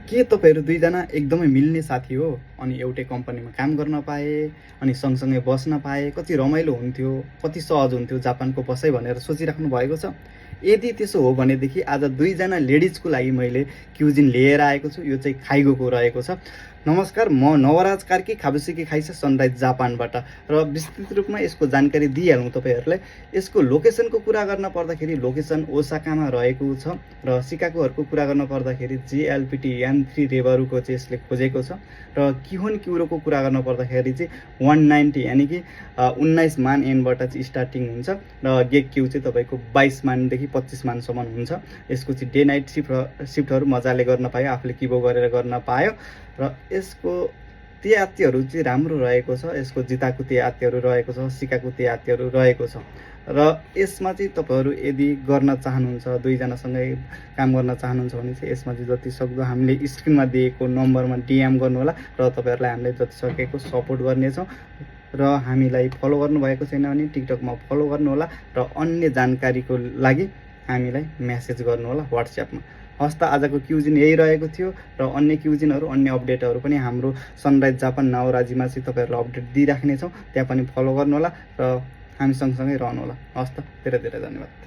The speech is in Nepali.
के तपाईँहरू दुईजना एकदमै मिल्ने साथी हो अनि एउटै कम्पनीमा काम गर्न पाए अनि सँगसँगै बस्न पाए कति रमाइलो हुन्थ्यो, कति सहज हुन्थ्यो जापानको बसाइ भनेर सोचिराख्नु भएको छ? यदि त्यसो हो भनेदेखि आज दुईजना लेडिजको लागि मैले क्युजिन लिएर आएको छु। यो चाहिँ खाइगोको रहेको छ। नमस्कार, म नवराज कार्की, खाबुसिकी खाइसा सनराइज जापानबाट र विस्तृत रूपमा यसको जानकारी दिइहालौँ तपाईँहरूलाई। यसको लोकेसनको कुरा गर्न पर्दाखेरि लोकेसन ओसाकामा रहेको छ र सिकागोहरूको कुरा गर्न पर्दाखेरि JLPT N3 रेबारुको चाहिँ यसले खोजेको छ र किहोन क्युरोको कुरा गर्न पर्दाखेरि चाहिँ 190 यानि कि 19 मान एनबाट चाहिँ स्टार्टिङ हुन्छ र गेक क्यु चाहिँ तपाईँको 22 मानदेखि 25 मानसम्म हुन्छ। यसको चाहिँ डे नाइट सिफ्टहरू मजाले गर्न पायो, आफूले किबो गरेर गर्न पायो र यसको त्यात्तीहरू चाहिँ राम्रो रहेको छ। यसको जिताको त्यात्तीहरू रहेको छ, सिकाको त्यात्तीहरू रहेको छ र यसमा चाहिँ तपाईँहरू यदि गर्न चाहनुहुन्छ, दुईजनासँगै काम गर्न चाहनुहुन्छ भने चाहिँ यसमा चाहिँ जति सक्दो हामीले स्क्रिनमा दिएको नम्बरमा DM गर्नुहोला र तपाईँहरूलाई हामीले जति सकेको सपोर्ट गर्नेछौँ र हामीलाई फलो गर्नुभएको छैन भने टिकटकमा फलो गर्नुहोला र अन्य जानकारीको लागि हामीलाई मेसेज गर्नुहोला WhatsAppमा। हस् त, आजको क्युजिन यही रहेको थियो र अन्य क्युजिनहरू, अन्य अपडेटहरू पनि हाम्रो सनराइज जापान नाओराजीमा चाहिँ तपाईँहरूलाई अपडेट दिइराख्नेछौँ। त्यहाँ पनि फलो गर्नुहोला र हामी सँगसँगै रहनुहोला। हस् त, धेरै धेरै धन्यवाद।